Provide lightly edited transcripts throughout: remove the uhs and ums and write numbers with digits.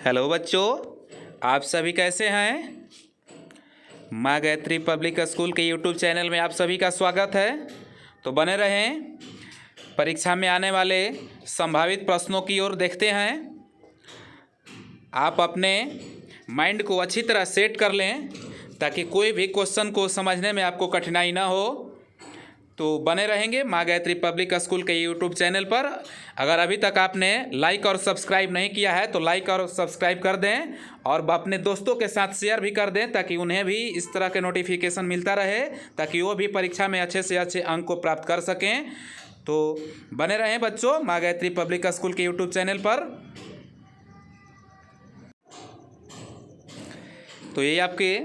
Hello बच्चों, आप सभी कैसे हैं। माँ गायत्री पब्लिक स्कूल के यूट्यूब चैनल में आप सभी का स्वागत है। तो बने रहें, परीक्षा में आने वाले संभावित प्रश्नों की ओर देखते हैं। आप अपने माइंड को अच्छी तरह सेट कर लें ताकि कोई भी क्वेश्चन को समझने में आपको कठिनाई ना हो। तो बने रहेंगे माँ गायत्री पब्लिक स्कूल के यूट्यूब चैनल पर। अगर अभी तक आपने लाइक और सब्सक्राइब नहीं किया है तो लाइक और सब्सक्राइब कर दें और अपने दोस्तों के साथ शेयर भी कर दें ताकि उन्हें भी इस तरह के नोटिफिकेशन मिलता रहे, ताकि वो भी परीक्षा में अच्छे से अच्छे अंक को प्राप्त कर सकें। तो बने रहें बच्चों माँ गायत्री पब्लिक स्कूल के यूट्यूब चैनल पर। तो ये आपके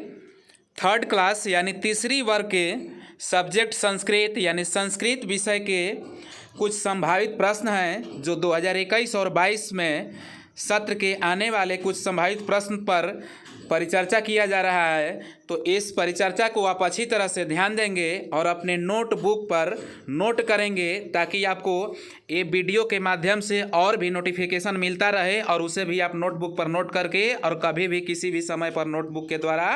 थर्ड क्लास यानी तीसरी वर्ग के सब्जेक्ट संस्कृत यानी संस्कृत विषय के कुछ संभावित प्रश्न हैं जो 2021 और 22 में सत्र के आने वाले कुछ संभावित प्रश्न पर परिचर्चा किया जा रहा है। तो इस परिचर्चा को आप अच्छी तरह से ध्यान देंगे और अपने नोटबुक पर नोट करेंगे ताकि आपको ये वीडियो के माध्यम से और भी नोटिफिकेशन मिलता रहे और उसे भी आप नोटबुक पर नोट करके और कभी भी किसी भी समय पर नोटबुक के द्वारा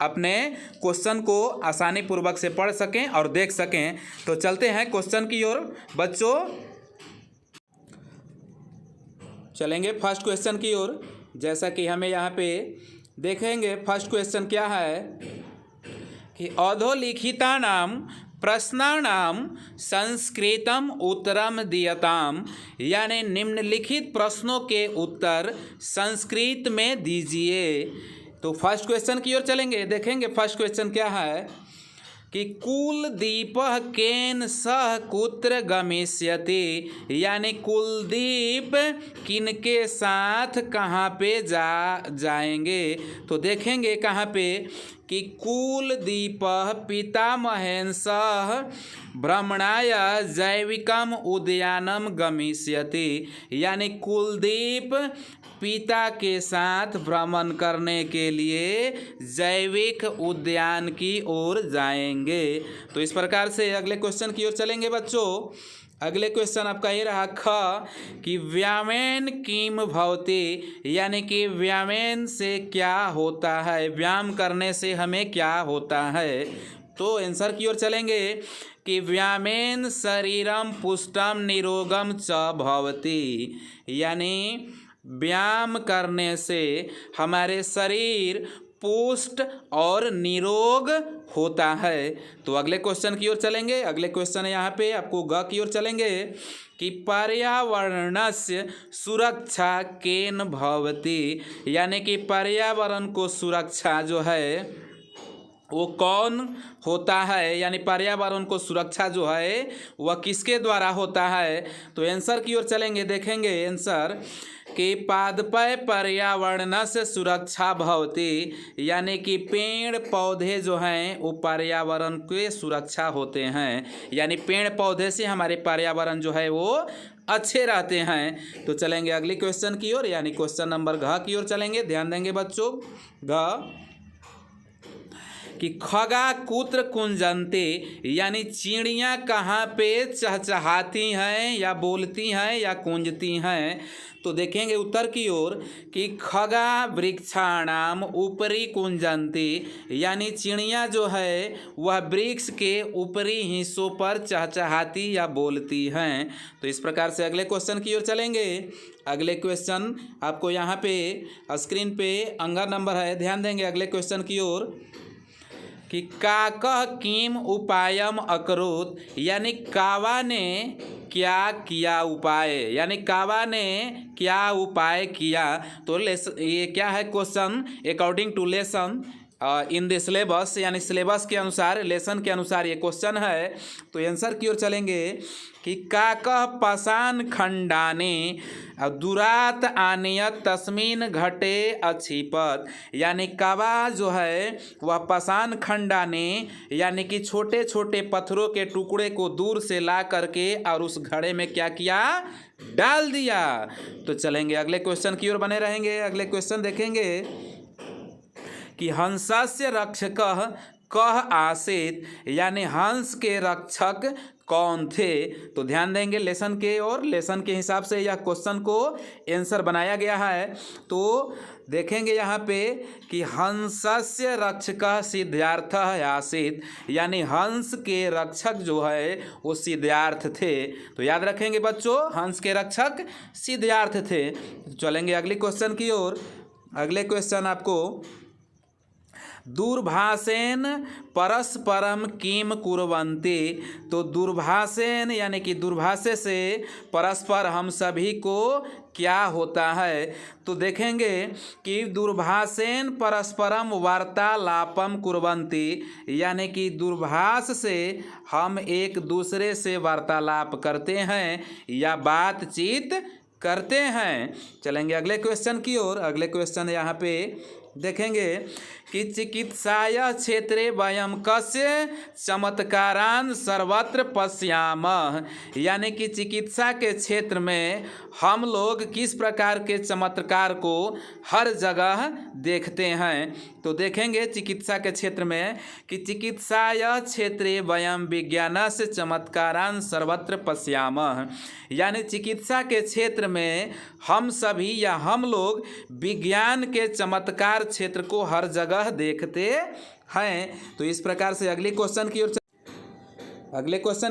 अपने क्वेश्चन को आसानी पूर्वक से पढ़ सकें और देख सकें। तो चलते हैं क्वेश्चन की ओर बच्चों, चलेंगे फर्स्ट क्वेश्चन की ओर। जैसा कि हमें यहाँ पे देखेंगे फर्स्ट क्वेश्चन क्या है कि अधोलिखितानां प्रश्नानां संस्कृतम उत्तरम दीयताम, यानी निम्नलिखित प्रश्नों के उत्तर संस्कृत में दीजिए। तो फर्स्ट क्वेश्चन की ओर चलेंगे, देखेंगे फर्स्ट क्वेश्चन क्या है कि कुलदीपः केन सह कुत्र गमिष्यति, यानी कुलदीप किनके साथ कहाँ पे जाएंगे। तो देखेंगे कहाँ पे कि कुलदीपः पितामहेन सह भ्रमणाय जैविकम उद्यानम गमिष्यति, यानी कुलदीप पिता के साथ भ्रमण करने के लिए जैविक उद्यान की ओर जाएंगे। तो इस प्रकार से अगले क्वेश्चन की ओर चलेंगे बच्चों। अगले क्वेश्चन आपका ये रहा ख कि व्यायामेन किम भवति, यानी कि व्यायाम से क्या होता है, व्यायाम करने से हमें क्या होता है। तो आंसर की ओर चलेंगे कि व्यायामेन शरीरम पुष्टम निरोगम च भवति, यानी व्यायाम करने से हमारे शरीर पुष्ट और निरोग होता है। तो अगले क्वेश्चन की ओर चलेंगे। अगले क्वेश्चन यहाँ पे आपको ग की ओर चलेंगे कि पर्यावरणस्य सुरक्षा केन भवति, यानी कि पर्यावरण को सुरक्षा जो है वो कौन होता है, यानी पर्यावरण को सुरक्षा जो है वह किसके द्वारा होता है। तो आंसर की ओर चलेंगे, देखेंगे आंसर कि पादपय पर्यावरण से सुरक्षा भवति, यानी कि पेड़ पौधे जो हैं वो पर्यावरण के सुरक्षा होते हैं, यानी पेड़ पौधे से हमारे पर्यावरण जो है वो अच्छे रहते हैं। तो चलेंगे अगली क्वेश्चन की ओर, यानी क्वेश्चन नंबर घ की ओर चलेंगे। ध्यान देंगे बच्चों, घ कि खगा कुत्र कुंजन्ते, यानी चिड़ियाँ कहाँ पे चहचहाती हैं या बोलती हैं या कुंजती हैं। तो देखेंगे उत्तर की ओर कि खगा वृक्षाणाम ऊपरी कुंजन्ते, यानी चिड़ियाँ जो है वह वृक्ष के ऊपरी हिस्सों पर चहचहाती या बोलती हैं। तो इस प्रकार से अगले क्वेश्चन की ओर चलेंगे। अगले क्वेश्चन आपको यहाँ पे स्क्रीन पे अंगा नंबर है, ध्यान देंगे अगले क्वेश्चन की ओर कि काकः किम उपायम अकरोत, यानी कावा ने क्या किया उपाय, यानी कावा ने क्या उपाय किया। तो ये क्या है question according to lesson in the syllabus, यानी सिलेबस के अनुसार लेसन के अनुसार ये क्वेश्चन है। तो आंसर की ओर चलेंगे कि काकः पाषाण खंडाने दुरात आनयत तस्मिन घटे अक्षिपत, यानी कावा जो है वह पाषाण खंडाने, यानी कि छोटे छोटे पत्थरों के टुकड़े को दूर से ला करके और उस घड़े में क्या किया, डाल दिया। तो चलेंगे अगले क्वेश्चन की ओर बने रहेंगे। अगले क्वेश्चन देखेंगे कि हंसस्य रक्षकः कः आसीत, यानी हंस के रक्षक कौन थे? तो ध्यान देंगे लेसन के, और लेसन के हिसाब से यह क्वेश्चन को आंसर बनाया गया है। तो देखेंगे यहाँ पे कि हंसस्य रक्षकः सिद्धार्थः आसीत्, यानी हंस के रक्षक जो है वो सिद्धार्थ थे। तो याद रखेंगे बच्चों, हंस के रक्षक सिद्धार्थ थे। चलेंगे अगले क्वेश्चन की ओर। अगले क्वेश्चन आपको, दूरभाषेन परस्परम किम कुर्वन्ति। तो दूरभाषेन यानी कि दूरभाषे से परस्पर हम सभी को क्या होता है? तो देखेंगे कि दूरभाषेन परस्परम वार्तालापम कुर्वन्ति, यानी कि दूरभाष से हम एक दूसरे से वार्तालाप करते हैं या बातचीत करते हैं। चलेंगे अगले क्वेश्चन की ओर। अगले क्वेश्चन यहाँ पे देखेंगे कि चिकित्साय क्षेत्रे वयम कस्य चमत्कारान् सर्वत्र पश्यामः, यानी कि चिकित्सा के क्षेत्र में हम लोग किस प्रकार के चमत्कार को हर जगह देखते हैं। तो देखेंगे चिकित्सा के क्षेत्र में कि चिकित्साय क्षेत्रे वयम विज्ञानस्य चमत्कारान् सर्वत्र पश्यामः, यानी चिकित्सा के क्षेत्र में हम सभी या हम लोग विज्ञान के चमत्कार क्षेत्र को हर जगह देखते हैं। तो इस प्रकार से अगले क्वेश्चन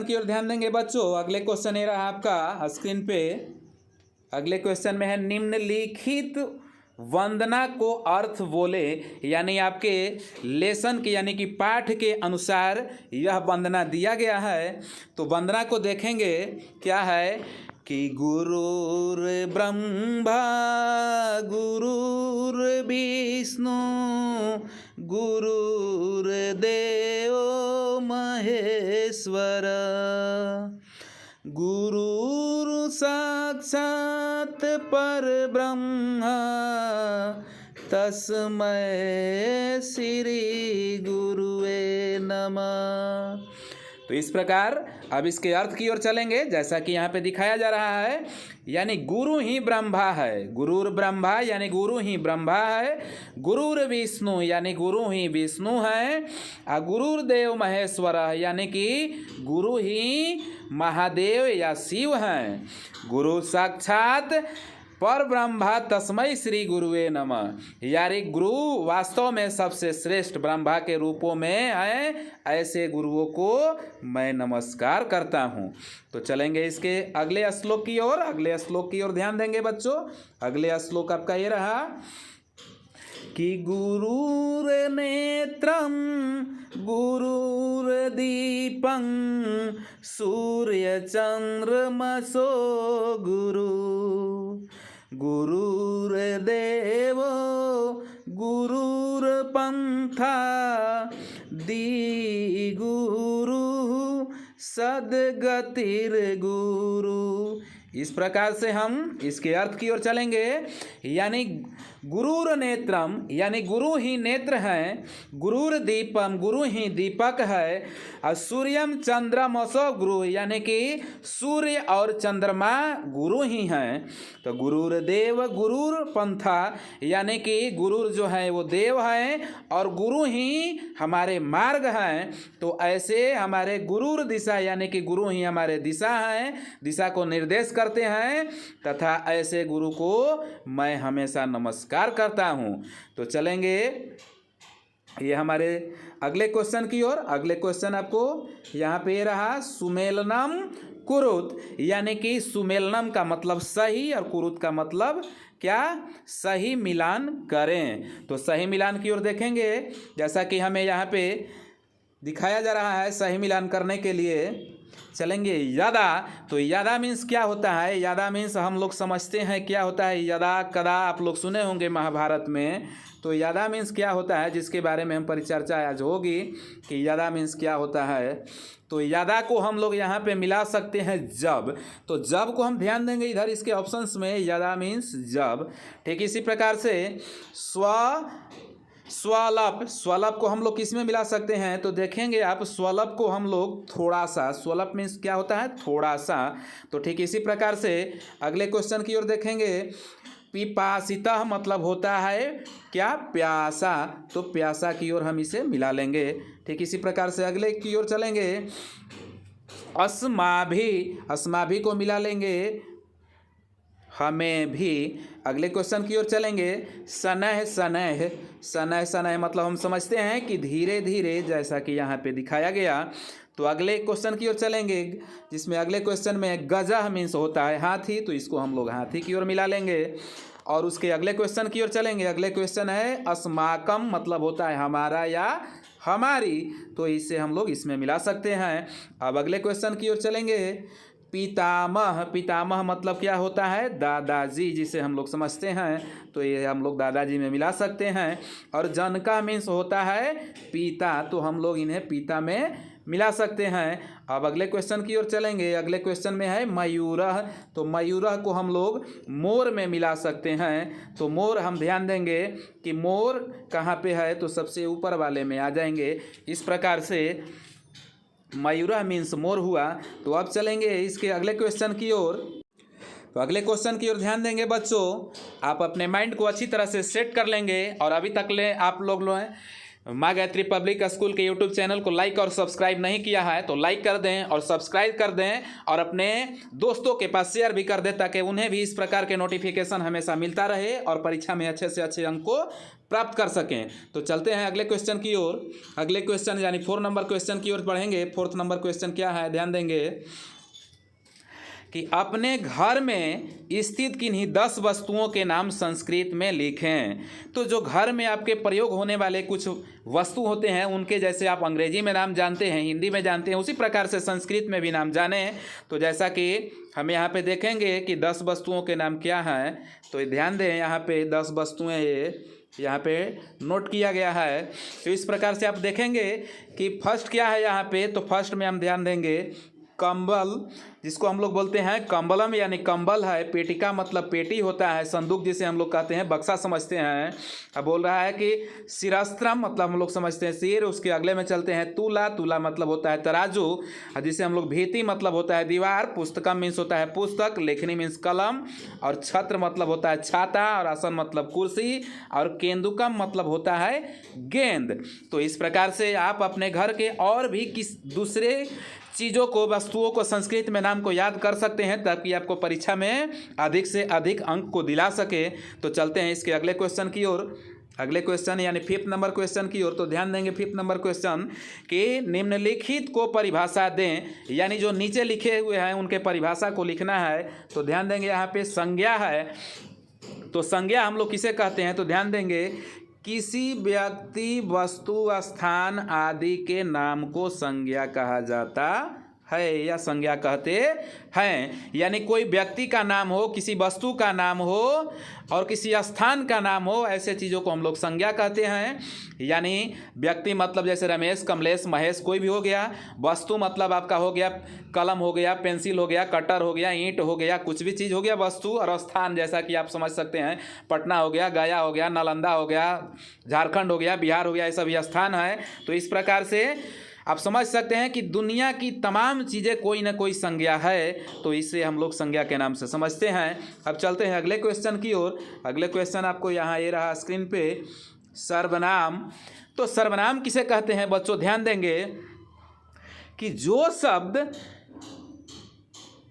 की ओर ध्यान देंगे बच्चों। अगले क्वेश्चन ये रहा आपका स्क्रीन पे। अगले क्वेश्चन में है, निम्नलिखित वंदना को अर्थ बोले, यानी आपके लेसन के यानी कि पाठ के अनुसार यह वंदना दिया गया है। तो वंदना को देखेंगे क्या है कि गुरुर्ब्रह्मा गुरुर्विष्णु गुरुर्देवो महेश्वर गुरुर् साक्षात् परब्रह्म तस्मै श्री गुरुवे नमः। तो इस प्रकार अब इसके अर्थ की ओर चलेंगे, जैसा कि यहाँ पे दिखाया जा रहा है। यानी गुरु ही ब्रह्मा है, गुरुर ब्रह्मा यानी गुरु ही ब्रह्मा है, गुरुर विष्णु यानी गुरु ही विष्णु है, और गुरुर्देव महेश्वर यानी कि गुरु ही महादेव या शिव हैं। गुरु साक्षात पर ब्रह्मा तस्मै श्री गुरुवे नमः, यानी गुरु वास्तव में सबसे श्रेष्ठ ब्रह्मा के रूपों में है, ऐसे गुरुओं को मैं नमस्कार करता हूँ। तो चलेंगे इसके अगले श्लोक की ओर। अगले श्लोक की ओर ध्यान देंगे बच्चों। अगले श्लोक आपका ये रहा कि गुरुर्नेत्रं गुरुर्दीपं सूर्यचन्द्रमसो गुरु गुरुर्देवो गुरुर्पन्था दिगुरु सद्गतिर्गुरु। इस प्रकार से हम इसके अर्थ की ओर चलेंगे। यानी गुरुर नेत्रम यानी गुरु ही नेत्र हैं, गुरुर दीपम गुरु ही दीपक है, और सूर्यम चंद्रमसो गुरु यानी कि सूर्य और चंद्रमा गुरु ही हैं। तो गुरुर देव गुरुर पंथा यानी कि गुरुर जो है वो देव हैं और गुरु ही हमारे मार्ग हैं। तो ऐसे हमारे गुरुर दिशा यानी कि गुरु ही हमारे दिशा हैं, दिशा को निर्देश करते हैं, तथा ऐसे गुरु को मैं हमेशा नमस्कार करता हूँ। तो चलेंगे ये हमारे अगले क्वेश्चन की ओर। अगले क्वेश्चन आपको यहाँ पे रहा, सुमेलनम कुरुत, यानी कि सुमेलनम का मतलब सही और कुरुत का मतलब क्या, सही मिलान करें। तो सही मिलान की ओर देखेंगे, जैसा कि हमें यहाँ पे दिखाया जा रहा है सही मिलान करने के लिए। चलेंगे यदा। तो यदा मीन्स क्या होता है? यदा मीन्स हम लोग समझते हैं क्या होता है। यदा कदा आप लोग सुने होंगे महाभारत में। तो यदा मीन्स क्या होता है, जिसके बारे में हम परिचर्चा आज होगी कि यदा मीन्स क्या होता है। तो यदा को हम लोग यहाँ पे मिला सकते हैं जब। तो जब को हम ध्यान देंगे इधर इसके ऑप्शंस में, यदा मीन्स जब। ठीक इसी प्रकार से स्वलप, स्वलप को हम लोग किस में मिला सकते हैं? तो देखेंगे आप स्वलप को हम लोग थोड़ा सा, स्वलप मीन्स क्या होता है, थोड़ा सा। तो ठीक इसी प्रकार से अगले क्वेश्चन की ओर देखेंगे, पिपासिता मतलब होता है क्या, प्यासा। तो प्यासा की ओर हम इसे मिला लेंगे। ठीक इसी प्रकार से अगले की ओर चलेंगे, अस्माभि को मिला लेंगे हमें भी। अगले क्वेश्चन की ओर चलेंगे। शनैः शनैः मतलब हम समझते हैं कि धीरे धीरे, जैसा कि यहाँ पे दिखाया गया। तो अगले क्वेश्चन की ओर चलेंगे, जिसमें अगले क्वेश्चन में गजः मीन्स होता है हाथी, तो इसको हम लोग हाथी की ओर मिला लेंगे। और उसके अगले क्वेश्चन की ओर चलेंगे। अगले क्वेश्चन है अस्माकम मतलब होता है हमारा या हमारी, तो इसे हम लोग इसमें मिला सकते हैं। अब अगले क्वेश्चन की ओर चलेंगे। पितामह मतलब क्या होता है? दादाजी, जिसे हम लोग समझते हैं, तो ये हम लोग दादाजी में मिला सकते हैं। और जनका मीन्स होता है पिता, तो हम लोग इन्हें पिता में मिला सकते हैं। अब अगले क्वेश्चन की ओर चलेंगे। अगले क्वेश्चन में है मयूरः, तो मयूरः को हम लोग मोर में मिला सकते हैं। तो मोर हम ध्यान देंगे कि मोर कहाँ पे है, तो सबसे ऊपर वाले में आ जाएंगे। इस प्रकार से मयूरः मीन्स मोर हुआ। तो अब चलेंगे इसके अगले क्वेश्चन की ओर। तो अगले क्वेश्चन की ओर ध्यान देंगे बच्चों। आप अपने माइंड को अच्छी तरह से सेट कर लेंगे। और अभी तक ले आप लोग माँ गायत्री पब्लिक स्कूल के यूट्यूब चैनल को लाइक और सब्सक्राइब नहीं किया है तो लाइक कर दें और सब्सक्राइब कर दें, और अपने दोस्तों के पास शेयर भी कर दें, ताकि उन्हें भी इस प्रकार के नोटिफिकेशन हमेशा मिलता रहे और परीक्षा में अच्छे से अच्छे अंक को प्राप्त कर सकें। तो चलते हैं अगले क्वेश्चन की ओर। अगले क्वेश्चन यानी 4 नंबर क्वेश्चन की ओर पढ़ेंगे। 4th नंबर क्वेश्चन क्या है, ध्यान देंगे कि अपने घर में स्थित किन्हीं 10 वस्तुओं के नाम संस्कृत में लिखें। तो जो घर में आपके प्रयोग होने वाले कुछ वस्तु होते हैं, उनके जैसे आप अंग्रेजी में नाम जानते हैं, हिंदी में जानते हैं, उसी प्रकार से संस्कृत में भी नाम जानें। तो जैसा कि हम यहाँ पे देखेंगे कि 10 वस्तुओं के नाम क्या हैं, तो ध्यान दें यहाँ पे 10 वस्तुएँ ये यहाँ पे नोट किया गया है। तो इस प्रकार से आप देखेंगे कि फर्स्ट क्या है यहाँ पे। तो फर्स्ट में हम ध्यान देंगे कंबल, जिसको हम लोग बोलते हैं कंबलम, यानी कंबल है। पेटिका मतलब पेटी होता है। संदूक जिसे हम लोग कहते हैं, बक्सा समझते हैं। अब बोल रहा है कि शिरस्त्रम मतलब हम लोग समझते हैं सिर। उसके अगले में चलते हैं तुला मतलब होता है तराजू, जिसे हम लोग भीति मतलब होता है दीवार। पुस्तकम मीन्स होता है पुस्तक। लेखनी मीन्स कलम। और छत्र मतलब होता है छाता। और आसन मतलब कुर्सी। और केंदुकम मतलब होता है गेंद। तो इस प्रकार से आप अपने घर के और भी किस दूसरे चीज़ों को, वस्तुओं को संस्कृत में नाम को याद कर सकते हैं, ताकि आपको परीक्षा में अधिक से अधिक अंक को दिला सके। तो चलते हैं इसके अगले क्वेश्चन की ओर। अगले क्वेश्चन यानी 5th नंबर क्वेश्चन की ओर। तो ध्यान देंगे 5th नंबर क्वेश्चन कि निम्नलिखित को परिभाषा दें, यानी जो नीचे लिखे हुए हैं उनके परिभाषा को लिखना है। तो ध्यान देंगे यहाँ पे संज्ञा है। तो संज्ञा हम लोग किसे कहते हैं, तो ध्यान देंगे किसी व्यक्ति, वस्तु, स्थान आदि के नाम को संज्ञा कहा जाता है या संज्ञा कहते हैं। यानी कोई व्यक्ति का नाम हो, किसी वस्तु का नाम हो और किसी स्थान का नाम हो, ऐसे चीज़ों को हम लोग संज्ञा कहते हैं। यानी व्यक्ति मतलब जैसे रमेश, कमलेश, महेश कोई भी हो गया। वस्तु मतलब आपका हो गया कलम हो गया, पेंसिल हो गया, कटर हो गया, ईंट हो गया, कुछ भी चीज़ हो गया वस्तु। और स्थान जैसा कि आप समझ सकते हैं पटना हो गया, गया हो गया, नालंदा हो गया, झारखंड हो गया, बिहार हो गया, ये सभी स्थान है। तो इस प्रकार से आप समझ सकते हैं कि दुनिया की तमाम चीज़ें कोई ना कोई संज्ञा है, तो इसे हम लोग संज्ञा के नाम से समझते हैं। अब चलते हैं अगले क्वेश्चन की ओर। अगले क्वेश्चन आपको यहाँ ये रहा स्क्रीन पे, सर्वनाम। तो सर्वनाम किसे कहते हैं बच्चों, ध्यान देंगे कि जो शब्द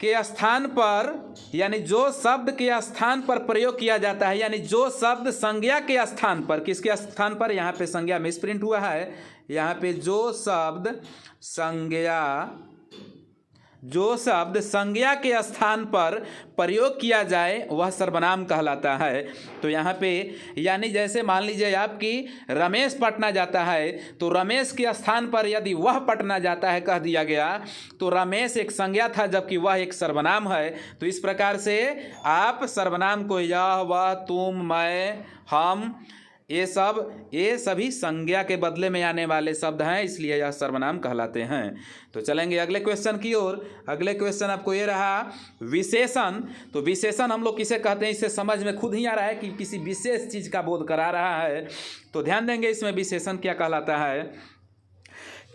के स्थान पर, यानी जो शब्द के स्थान पर प्रयोग किया जाता है, यानी जो शब्द संज्ञा के स्थान पर, किसके स्थान पर, यहाँ पे संज्ञा मिसप्रिंट हुआ है। यहाँ पे जो शब्द संज्ञा के स्थान पर प्रयोग किया जाए वह सर्वनाम कहलाता है। तो यहाँ पे यानी जैसे मान लीजिए आपकी रमेश पटना जाता है, तो रमेश के स्थान पर यदि वह पटना जाता है कह दिया गया, तो रमेश एक संज्ञा था जबकि वह एक सर्वनाम है। तो इस प्रकार से आप सर्वनाम को यह, वह, तुम, मैं, हम, ये सभी संज्ञा के बदले में आने वाले शब्द हैं, इसलिए यह सर्वनाम कहलाते हैं। तो चलेंगे अगले क्वेश्चन की ओर। अगले क्वेश्चन आपको ये रहा विशेषण। तो विशेषण हम लोग किसे कहते हैं, इससे समझ में खुद ही आ रहा है कि किसी विशेष चीज़ का बोध करा रहा है। तो ध्यान देंगे इसमें विशेषण क्या कहलाता है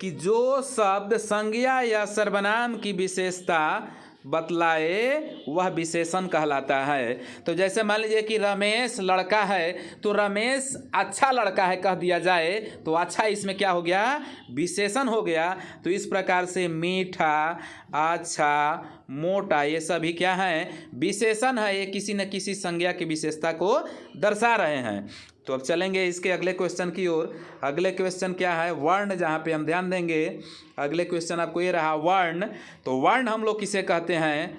कि जो शब्द संज्ञा या सर्वनाम की विशेषता बतलाए वह विशेषण कहलाता है। तो जैसे मान लीजिए कि रमेश लड़का है, तो रमेश अच्छा लड़का है कह दिया जाए तो अच्छा इसमें क्या हो गया, विशेषण हो गया। तो इस प्रकार से मीठा, अच्छा, मोटा ये सभी क्या हैं, विशेषण है, ये किसी न किसी संज्ञा की विशेषता को दर्शा रहे हैं। तो अब चलेंगे इसके अगले क्वेश्चन की ओर। अगले क्वेश्चन क्या है, वर्ण, जहाँ पे हम ध्यान देंगे। अगले क्वेश्चन आपको ये रहा वर्ण। तो वर्ण हम लोग किसे कहते हैं,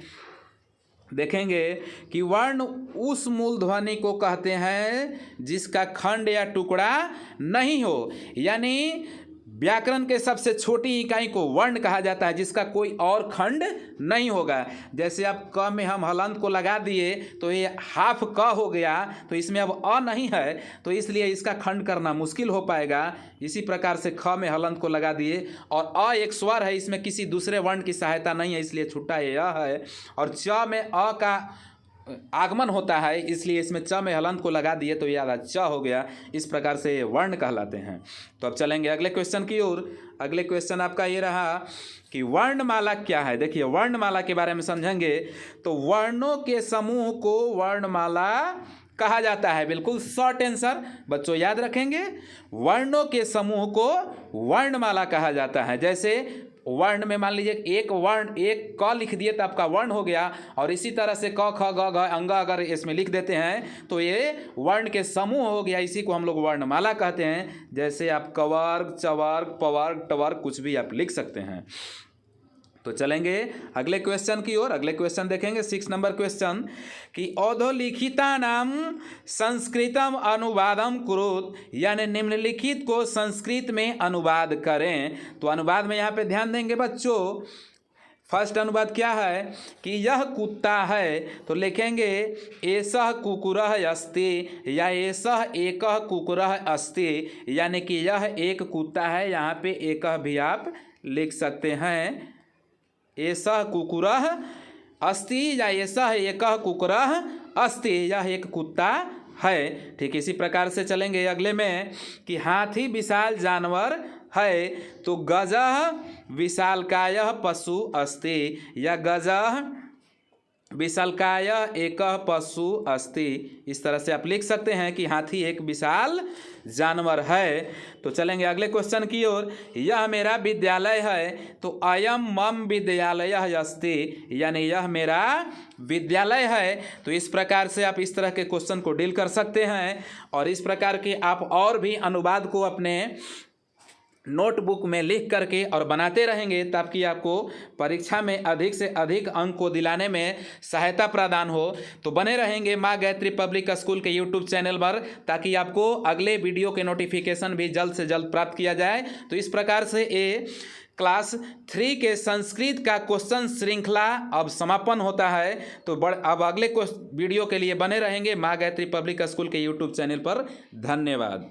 देखेंगे कि वर्ण उस मूल ध्वनि को कहते हैं जिसका खंड या टुकड़ा नहीं हो, यानी व्याकरण के सबसे छोटी इकाई को वर्ण कहा जाता है जिसका कोई और खंड नहीं होगा। जैसे आप क में हम हलंत को लगा दिए तो ये हाफ क हो गया, तो इसमें अब अ नहीं है, तो इसलिए इसका खंड करना मुश्किल हो पाएगा। इसी प्रकार से ख में हलंत को लगा दिए और अ एक स्वर है, इसमें किसी दूसरे वर्ण की सहायता नहीं है, इसलिए छुट्टा ये अ है। और च में अ का आगमन होता है, इसलिए इसमें च में हलंत को लगा दिए तो याद च हो गया। इस प्रकार से ये वर्ण कहलाते हैं। तो अब चलेंगे अगले क्वेश्चन की ओर। अगले क्वेश्चन आपका ये रहा कि वर्णमाला क्या है। देखिए वर्णमाला के बारे में समझेंगे तो वर्णों के समूह को वर्णमाला कहा जाता है। बिल्कुल शॉर्ट आंसर बच्चों याद रखेंगे, वर्णों के समूह को वर्णमाला कहा जाता है। जैसे वर्ण में मान लीजिए एक वर्ण, एक क लिख दिए तो आपका वर्ण हो गया, और इसी तरह से क ख ग घ अंग अगर इसमें लिख देते हैं तो ये वर्ण के समूह हो गया, इसी को हम लोग वर्णमाला कहते हैं। जैसे आप कवर्ग, चवर्ग, पवर्ग, टवर्ग कुछ भी आप लिख सकते हैं। तो चलेंगे अगले क्वेश्चन की ओर। अगले क्वेश्चन देखेंगे 6 नंबर क्वेश्चन कि अधोलिखिता नाम संस्कृतम अनुवादम कुरुत, यानी निम्नलिखित को संस्कृत में अनुवाद करें। तो अनुवाद में यहाँ पे ध्यान देंगे बच्चों। फर्स्ट अनुवाद क्या है कि यह कुत्ता है, तो लिखेंगे एषः कुकुरः अस्ति या एषः एकः कुकुरः अस्ति, यानी कि यह एक कुत्ता है। यहाँ पे एकः भी आप लिख सकते हैं, एषः कुकुरः अस्ति या एषः एकः कुकुरः अस्ति, यह एक कुत्ता है। ठीक इसी प्रकार से चलेंगे अगले में कि हाथी विशाल जानवर है, तो गजः विशालकायः पशु अस्ति या गजः विशालकाय एकः पशु अस्ति। इस तरह से आप लिख सकते हैं कि हाथी एक विशाल जानवर है। तो चलेंगे अगले क्वेश्चन की ओर। यह मेरा विद्यालय है, तो अयम मम विद्यालयः अस्ति, यानी यह मेरा विद्यालय है। तो इस प्रकार से आप इस तरह के क्वेश्चन को डील कर सकते हैं, और इस प्रकार के आप और भी अनुवाद को अपने नोटबुक में लिख करके और बनाते रहेंगे ताकि आपको परीक्षा में अधिक से अधिक अंक को दिलाने में सहायता प्रदान हो। तो बने रहेंगे माँ गायत्री पब्लिक स्कूल के यूट्यूब चैनल पर, ताकि आपको अगले वीडियो के नोटिफिकेशन भी जल्द से जल्द प्राप्त किया जाए। तो इस प्रकार से ये क्लास 3 के संस्कृत का क्वेश्चन श्रृंखला अब समापन होता है। तो अब अगले वीडियो के लिए बने रहेंगे माँ गायत्री पब्लिक स्कूल के यूट्यूब चैनल पर। धन्यवाद।